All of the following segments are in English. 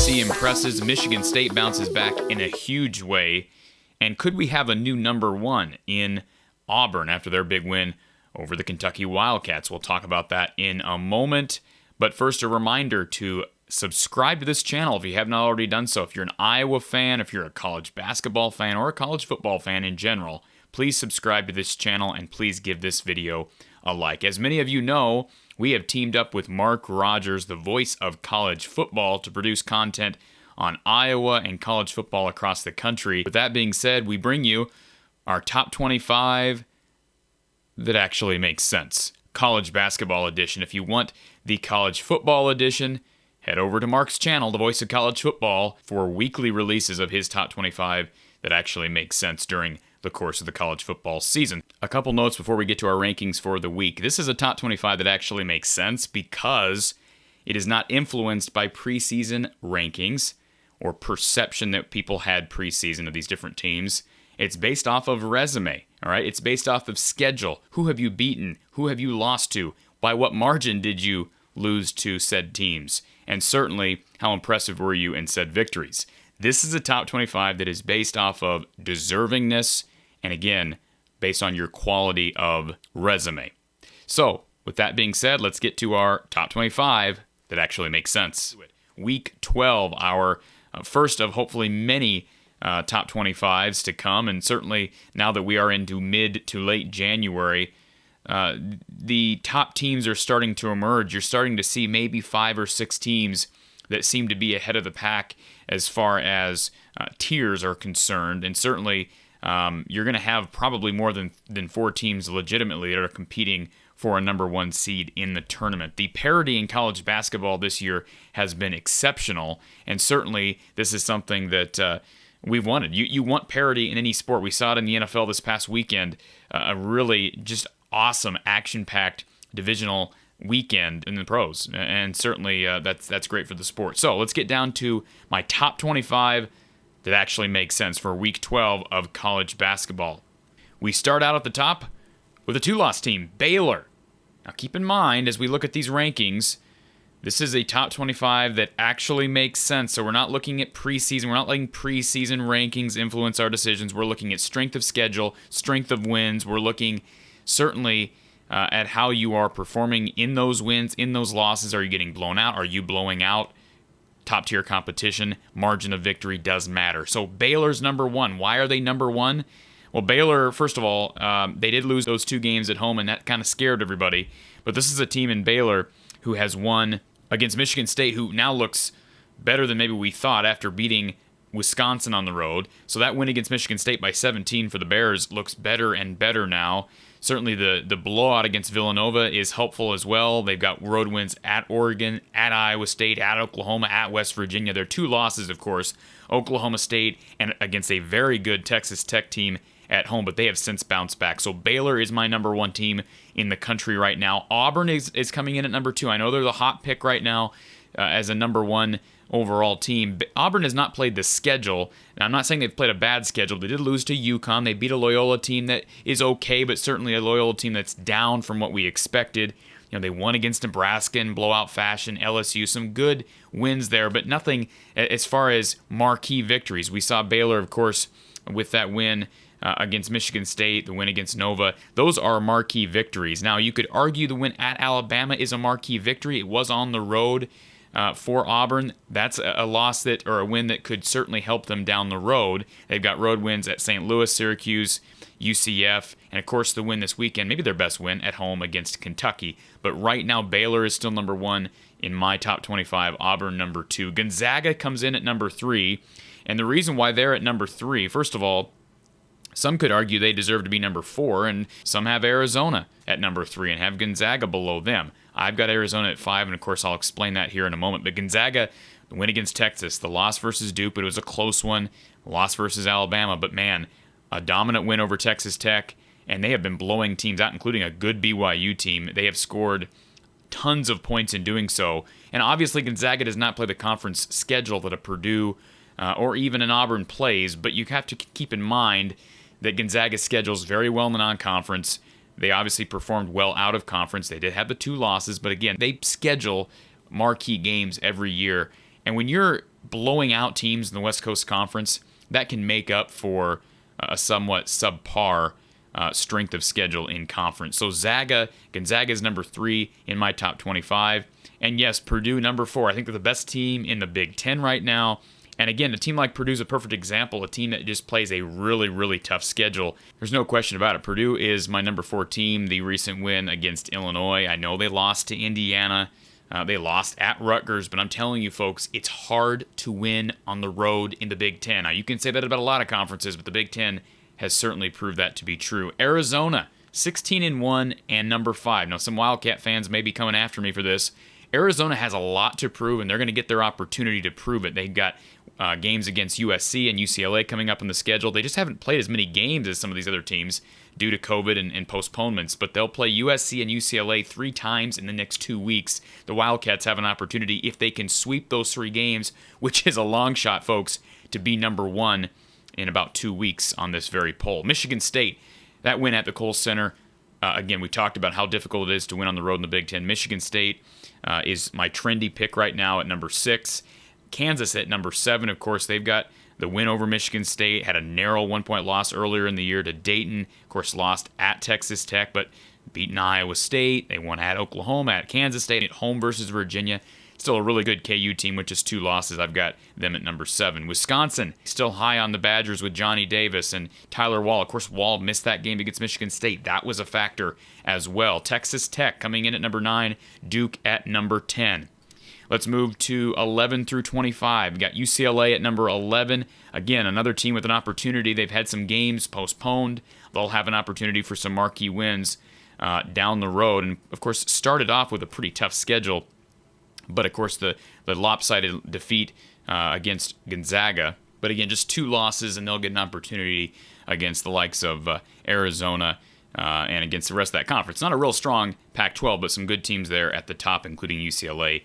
USC impresses, Michigan State bounces back in a huge way, and could we have a new number one in Auburn after their big win over the Kentucky Wildcats? We'll talk about that in a moment, but first a reminder to subscribe to this channel if you have not already done so. If you're an Iowa fan, if you're a college basketball fan, or a college football fan in general, please subscribe to this channel and please give this video a like. As many of you know, we have teamed up with Mark Rogers, the voice of college football, to produce content on Iowa and college football across the country. With that being said, we bring you our top 25 that actually makes sense. College basketball edition. If you want the college football edition, head over to Mark's channel, the voice of college football, for weekly releases of his top 25 that actually make sense during the course of the college football season. A couple notes before we get to our rankings for the week. This is a top 25 that actually makes sense because it is not influenced by preseason rankings or perception that people had preseason of these different teams. It's based off of resume, all right? It's based off of schedule. Who have you beaten? Who have you lost to? By what margin did you lose to said teams? And certainly, how impressive were you in said victories? This is a top 25 that is based off of deservingness and, again, based on your quality of resume. So, with that being said, let's get to our top 25 that actually makes sense. Week 12, our first of hopefully many top 25s to come, and certainly now that we are into mid to late January, the top teams are starting to emerge. You're starting to see maybe 5 or 6 teams that seem to be ahead of the pack as far as tiers are concerned, and certainly you're going to have probably more than 4 teams legitimately that are competing for a number one seed in the tournament. The parity in college basketball this year has been exceptional, and certainly this is something that we've wanted. You want parity in any sport. We saw it in the NFL this past weekend, a really just awesome, action-packed divisional weekend in the pros, and certainly that's great for the sport. So let's get down to my top 25 that actually makes sense for week 12 of college basketball. We start out at the top with a 2-loss team, Baylor. Now keep in mind, as we look at these rankings, this is a top 25 that actually makes sense. So we're not looking at preseason. We're not letting preseason rankings influence our decisions. We're looking at strength of schedule, strength of wins. We're looking certainly at how you are performing in those wins, in those losses. Are you getting blown out? Are you blowing out? Top-tier competition, margin of victory does matter. So Baylor's number one. Why are they number one? Well, Baylor, first of all, they did lose those 2 games at home, and that kind of scared everybody. But this is a team in Baylor who has won against Michigan State, who now looks better than maybe we thought after beating Wisconsin on the road. So that win against Michigan State by 17 for the Bears looks better and better now. Certainly the blowout against Villanova is helpful as well. They've got road wins at Oregon, at Iowa State, at Oklahoma, at West Virginia. Their 2 losses, of course, Oklahoma State and against a very good Texas Tech team at home, but they have since bounced back. So Baylor is my number 1 team in the country right now. Auburn is coming in at number 2. I know they're the hot pick right now as a number 1 overall team. Auburn has not played the schedule. Now, I'm not saying they've played a bad schedule. They did lose to UConn. They beat a Loyola team that is okay, but certainly a Loyola team that's down from what we expected. You know, they won against Nebraska in blowout fashion, LSU, some good wins there, but nothing as far as marquee victories. We saw Baylor, of course, with that win against Michigan State, the win against Nova. Those are marquee victories. Now, you could argue the win at Alabama is a marquee victory. It was on the road for Auburn. That's a loss that, or a win that could certainly help them down the road. They've got road wins at St. Louis, Syracuse, UCF, and of course the win this weekend, maybe their best win at home against Kentucky. But right now, Baylor is still number 1 in my top 25, Auburn number 2. Gonzaga comes in at number 3, and the reason why they're at number 3, first of all, some could argue they deserve to be number 4, and some have Arizona at number 3 and have Gonzaga below them. I've got Arizona at 5, and of course I'll explain that here in a moment. But Gonzaga, the win against Texas, the loss versus Duke, but it was a close one, loss versus Alabama, but man, a dominant win over Texas Tech, and they have been blowing teams out, including a good BYU team. They have scored tons of points in doing so, and obviously Gonzaga does not play the conference schedule that a Purdue or even an Auburn plays, but you have to keep in mind that Gonzaga schedules very well in the non-conference. They obviously performed well out of conference. They did have the 2 losses, but again, they schedule marquee games every year. And when you're blowing out teams in the West Coast Conference, that can make up for a somewhat subpar strength of schedule in conference. So Gonzaga is number 3 in my top 25. And yes, Purdue number 4. I think they're the best team in the Big Ten right now. And again, a team like Purdue is a perfect example, a team that just plays a really, really tough schedule. There's no question about it. Purdue is my number 4 team. The recent win against Illinois, I know they lost to Indiana. They lost at Rutgers, but I'm telling you, folks, it's hard to win on the road in the Big Ten. Now, you can say that about a lot of conferences, but the Big Ten has certainly proved that to be true. Arizona, 16-1 and number 5. Now, some Wildcat fans may be coming after me for this. Arizona has a lot to prove, and they're going to get their opportunity to prove it. They've got games against USC and UCLA coming up on the schedule. They just haven't played as many games as some of these other teams due to COVID and postponements, but they'll play USC and UCLA 3 times in the next 2 weeks. The Wildcats have an opportunity, if they can sweep those 3 games, which is a long shot, folks, to be number 1 in about 2 weeks on this very poll. Michigan State, that win at the Kohl Center. Again, we talked about how difficult it is to win on the road in the Big Ten. Michigan State is my trendy pick right now at number 6. Kansas at number 7. Of course, they've got the win over Michigan State, had a narrow 1-point loss earlier in the year to Dayton. Of course, lost at Texas Tech, but beaten Iowa State. They won at Oklahoma, at Kansas State, at home versus Virginia. Still a really good KU team with just 2 losses. I've got them at number 7. Wisconsin, still high on the Badgers with Johnny Davis and Tyler Wall. Of course, Wall missed that game against Michigan State. That was a factor as well. Texas Tech coming in at number 9. Duke at number 10. Let's move to 11 through 25. We got UCLA at number 11. Again, another team with an opportunity. They've had some games postponed. They'll have an opportunity for some marquee wins down the road. And, of course, started off with a pretty tough schedule. But, of course, the lopsided defeat against Gonzaga. But, again, just 2 losses, and they'll get an opportunity against the likes of Arizona and against the rest of that conference. Not a real strong Pac-12, but some good teams there at the top, including UCLA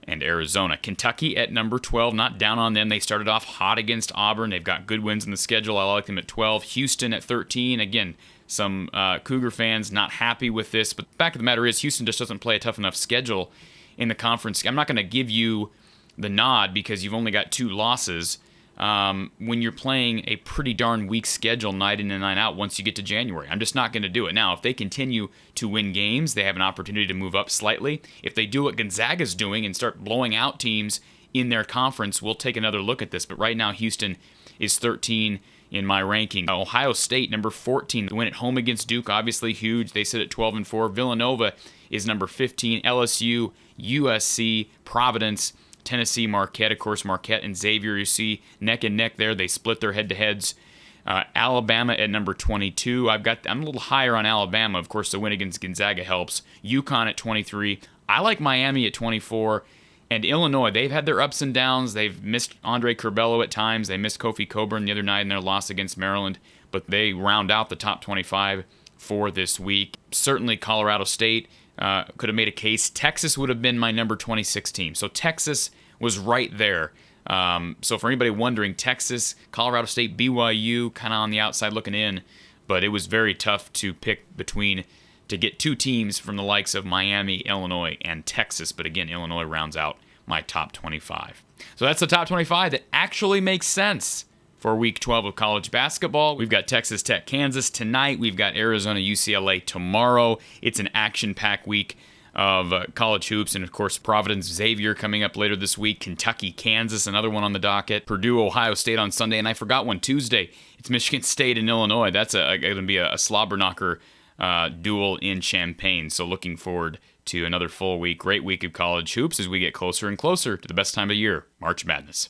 and Arizona. Kentucky at number 12, not down on them. They started off hot against Auburn. They've got good wins in the schedule. I like them at 12. Houston at 13. Again, some Cougar fans not happy with this, but the fact of the matter is Houston just doesn't play a tough enough schedule in the conference. I'm not going to give you the nod because you've only got 2 losses when you're playing a pretty darn weak schedule night in and night out once you get to January. I'm just not going to do it. Now, if they continue to win games, they have an opportunity to move up slightly. If they do what Gonzaga's doing and start blowing out teams in their conference, we'll take another look at this. But right now, Houston is 13 in my ranking. Ohio State, number 14. The win at home against Duke, obviously huge. They sit at 12-4. Villanova is number 15. LSU, USC, Providence, Tennessee, Marquette. Of course, Marquette and Xavier, you see neck and neck there. They split their head-to-heads. Alabama at number 22. I'm a little higher on Alabama. Of course, the win against Gonzaga helps. UConn at 23. I like Miami at 24. And Illinois, they've had their ups and downs. They've missed Andre Curbelo at times. They missed Kofi Coburn the other night in their loss against Maryland. But they round out the top 25 for this week. Certainly Colorado State could have made a case. Texas would have been my number 26 team. So Texas was right there. So for anybody wondering, Texas, Colorado State, BYU, kind of on the outside looking in. But it was very tough to pick between to get 2 teams from the likes of Miami, Illinois, and Texas. But again, Illinois rounds out my top 25. So that's the top 25 that actually makes sense for Week 12 of college basketball. We've got Texas Tech, Kansas tonight. We've got Arizona, UCLA tomorrow. It's an action-packed week of college hoops. And, of course, Providence, Xavier coming up later this week. Kentucky, Kansas, another one on the docket. Purdue, Ohio State on Sunday. And I forgot one Tuesday. It's Michigan State and Illinois. That's going to be a slobber knocker duel in Champaign. So looking forward to another full week. Great week of college hoops as we get closer and closer to the best time of year, March Madness.